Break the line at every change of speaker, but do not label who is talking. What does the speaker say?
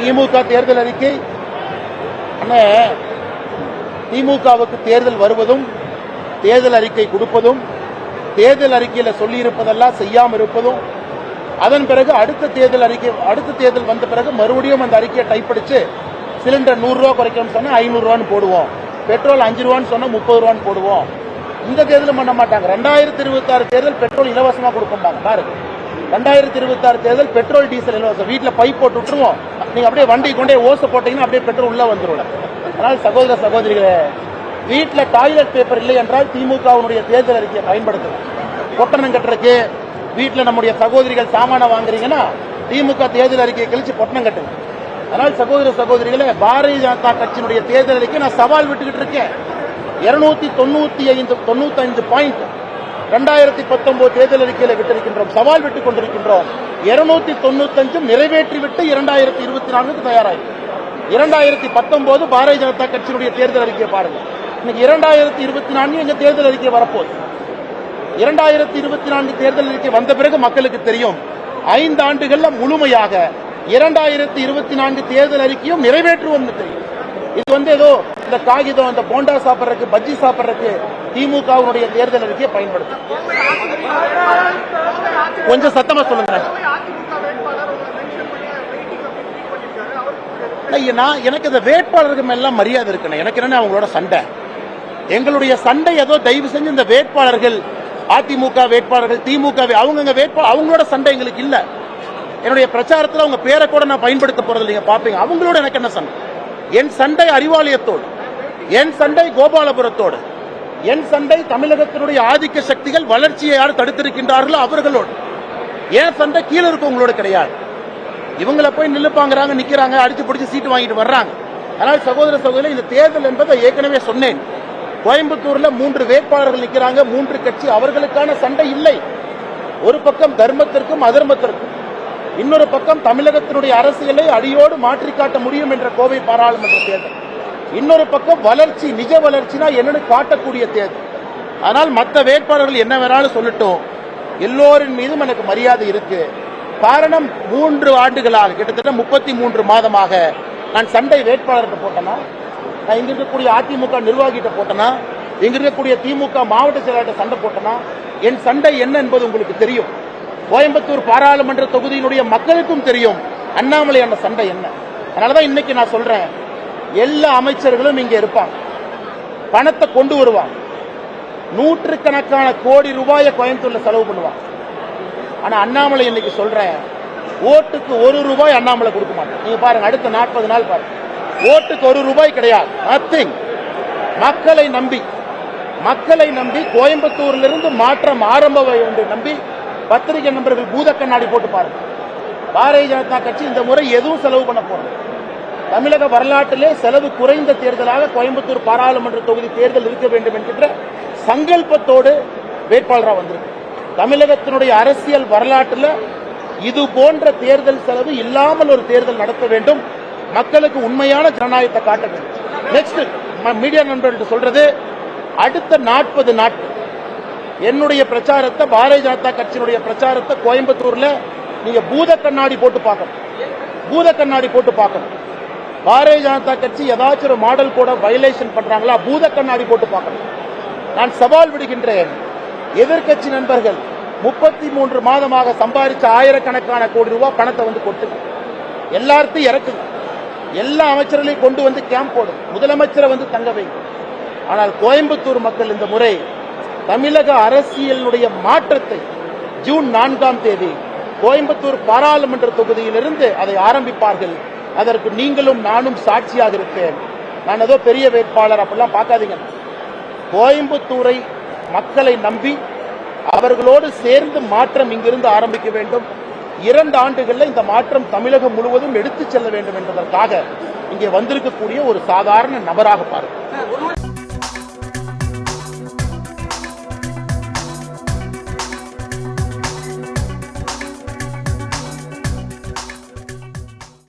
திமுக தேர்தல் அறிக்கை திமுகவுக்கு தேர்தல் வருவதும் தேர்தல் அறிக்கை கொடுப்பதும் தேர்தல் அறிக்கையில் சொல்லியிருப்பதெல்லாம் செய்யாமல் இருப்பதும் அதன் பிறகு அடுத்த தேர்தல் வந்த பிறகு மறுபடியும் அந்த அறிக்கையை டைப் அடிச்சு சிலிண்டர் 100 ரூபா குறைக்கணும்னு சொன்னா 500 ரூபான்னு போடுவோம், பெட்ரோல் 5 ரூபான்னு சொன்னா 30 ரூபான்னு போடுவோம். இந்த தேர்தலும் பண்ண மாட்டாங்க. 2026 தேர்தல் பெட்ரோல் இலவசமா கொடுப்பாங்க பாருங்க. 2026 தேர்தல் பெட்ரோல் டீசல் இலவசம். வீட்டுல பைப் போட்டு விட்டுருவோம், நீங்க அப்படியே வண்டி கொண்டே ஓசை போட்டீங்கன்னா அப்படியே பெட்ரோல் உள்ள வந்துடும். அதனால் சகோதர சகோதரிகளே, வீட்டுல டாய்லெட் பேப்பர் இல்லை என்றால் திமுகவுடைய தேர்தல் அறிக்கையை பயன்படுத்தணும். பொட்டணம் கட்டுறதுக்கு வீட்டுல நம்முடைய சகோதரிகள் சாமான வாங்குறீங்கன்னா திமுக தேர்தல் அறிக்கையை கழிச்சு பொட்டணம் கட்டுங்க. அதனால் சகோதர சகோதரிகளே, பாரதிய ஜனதா கட்சியினுடைய தேர்தல் அறிக்கை நான் சவால் விட்டுக்கிட்டு இருக்கேன். 295 பாயிண்ட் 2019 தேர்தல் அறிக்கையில விட்டிருக்கின்றோம், சவால் விட்டுக் கொண்டிருக்கின்றோம். 295 நிறைவேற்றிவிட்டு 2024 தயாராகி 2019 பாரதிய ஜனதா கட்சியினுடைய தேர்தல் அறிக்கையை பாருங்க. இன்னைக்கு 2024 எங்க தேர்தல் அறிக்கை வரப்போகுது. 2024 தேர்தல் அறிக்கை வந்த பிறகு மக்களுக்கு தெரியும். 5 ஆண்டுகள்ல முழுமையாக 2024 தேர்தல் அறிக்கையும் நிறைவேற்றுவோம் தெரியும். இது ஏதோ இந்த காகிதம், இந்த போண்டா சாப்பிட்றதுக்கு, பஜ்ஜி சாப்பிட்றதுக்கு திமுகவுடைய தேர்தல் அறிக்கையை பயன்படுத்தும். கொஞ்சம் சத்தமா சொல்லுங்க. எனக்கு இந்த வேட்பாளர்கள் எல்லாம் மரியாதை இருக்குண்ணே. எனக்கு என்ன அவங்களோட சண்டை, எங்களுடைய சண்டை ஏதோ தயவு செஞ்சு இந்த வேட்பாளர்கள், அதிமுக வேட்பாளர்கள், திமுக அவங்க வேட்பாளர், அவங்களோட சண்டை எங்களுக்கு இல்ல. என்னுடைய பிரச்சாரத்தில் அவங்க பேரை கூட நான் பயன்படுத்த போறது நீங்க பாப்பீங்க. அவங்களோட எனக்கு என்ன சண்டை? என் சண்டை அறிவாலயத்தோடு, என் சண்டை கோபாலபுரத்தோடு, என் சண்டை தமிழகத்தினுடைய ஆதிக்க சக்திகள் வளர்ச்சியை யார் தடுத்திருக்கின்றார்களோ அவர்களோடு. என் சண்டை கீழே இருக்கவங்களோட கிடையாது. இவங்களை போய் நில்லுப்பாங்கிறாங்க, நிக்கிறாங்க, அடிச்சு பிடிச்சு சீட்டு வாங்கிட்டு வர்றாங்க. அதனால் சகோதர சகோதரி, இந்த தேர்தல் என்பதை ஏற்கனவே சொன்னேன். கோயம்புத்தூர்ல 3 வேட்பாளர்கள் நிற்கிறாங்க, 3 கட்சி, அவர்களுக்கான சண்டை இல்லை. ஒரு பக்கம் தர்மத்திற்கும் அதர்மத்திற்கும், இன்னொரு பக்கம் தமிழகத்தினுடைய அரசியலை அடியோடு மாற்றி காட்ட முடியும் என்ற கோவை பாராளுமன்ற தேர்தல், இன்னொரு பக்கம் வளர்ச்சி, நிஜ வளர்ச்சினா என்னன்னு காட்டக்கூடிய தேர்தல். ஆனால் மற்ற வேட்பாளர்கள் என்ன வேணாலும் சொல்லட்டும், எல்லோரின் மீதும் எனக்கு மரியாதை இருக்கு. காரணம், 3 ஆண்டுகளாக கிட்டத்தட்ட 33 மாதமாக நான் சண்டை வேட்பாளர்கிட்ட போட்டேனா, நான் இங்க இருக்கக்கூடிய அதிமுக நிர்வாகிகிட்ட போட்டேனா, இங்க இருக்கக்கூடிய திமுக மாவட்ட செயலாளர்கிட்ட சண்டை போட்டேனா, என் சண்டை என்ன என்பது உங்களுக்கு தெரியும். கோயம்புத்தூர் பாராளுமன்ற தொகுதியினுடைய மக்களுக்கும் தெரியும் அண்ணாமலை அந்த சண்டை என்ன. அதனாலதான் இன்னைக்கு நான் சொல்றேன், எல்லா அமைச்சர்களும் இங்க இருப்பாங்க, பணத்தை கொண்டு வருவாங்க, 100கணக்கான கோடி ரூபாயை கோயம்புத்தூர்ல செலவு பண்ணுவாங்க. ஆனா அண்ணாமலை இன்னைக்கு சொல்றேன், ஓட்டுக்கு 1 ரூபாய் அண்ணாமலை கொடுக்க மாட்டேன். நீங்க பாருங்க, அடுத்த 40 நாள் பாருங்க, ஓட்டுக்கு 1 ரூபாய் கிடையாது, நத்திங். மக்களை நம்பி கோயம்புத்தூரிலிருந்து மாற்றம் ஆரம்ப என்று நம்பி பத்திரிகை நண்பர்கள் பூத கண்ணாடி போட்டு பாருங்க. பாரதிய ஜனதா கட்சி இந்த முறை எதுவும் செலவு பண்ண போறது. தமிழக வரலாற்றிலே செலவு குறைந்த தேர்தலாக கோயம்புத்தூர் பாராளுமன்ற தொகுதி தேர்தல் இருக்க வேண்டும் என்கின்ற சங்கல்பத்தோடு வேட்பாளராக வந்திருக்கு. தமிழகத்தினுடைய அரசியல் வரலாற்றில் இது போன்ற தேர்தல் செலவு இல்லாமல் ஒரு தேர்தல் நடத்த வேண்டும், மக்களுக்கு உண்மையான ஜனநாயகத்தை காட்ட வேண்டும். நெக்ஸ்ட் மீடியா நண்பர்கள் சொல்றது, அடுத்த 40 நாட்கள் என்னுடைய பிரச்சாரத்தை, பாரதிய ஜனதா கட்சியினுடைய பிரச்சாரத்தை கோயம்புத்தூர்ல நீங்க பூத கண்ணாடி போட்டு பார்க்கணும். பாரதிய ஜனதா கட்சி ஏதாச்சும் ஒரு மாடல் கூட வயலேஷன் பண்றாங்களா, பூத கண்ணாடி போட்டு பார்க்கணும். நான் சவால் விடுகின்றேன், எதிர்கட்சி நண்பர்கள் 33 மாதமாக சம்பாதிச்ச ஆயிரக்கணக்கான கோடி ரூபாய் பணத்தை கொட்டுங்க, எல்லாத்தையும் இறக்குங்க, எல்லா அமைச்சர்களையும் கொண்டு வந்து கேம்ப் போடும், முதலமைச்சரை தங்க வைங்க. ஆனால் கோயம்புத்தூர் மக்கள் இந்த முறை தமிழக அரசியலுடைய மாற்றத்தை ஜூன் 4ஆம் தேதி கோயம்புத்தூர் பாராளுமன்ற தொகுதியிலிருந்து அதை ஆரம்பிப்பார்கள். அதற்கு நீங்களும் நானும் சாட்சியாக இருப்பேன். நான் ஏதோ பெரிய வேட்பாளர் அப்படிலாம் பார்க்காதீங்க. கோயம்புத்தூரை மக்களை நம்பி அவர்களோடு சேர்ந்து மாற்றம் இங்கிருந்து ஆரம்பிக்க வேண்டும். 2 ஆண்டுகளில் இந்த மாற்றம் தமிழகம் முழுவதும் எடுத்துச் செல்ல வேண்டும் என்பதற்காக இங்கே வந்திருக்கக்கூடிய ஒரு சாதாரண நபராக பாருங்கள்.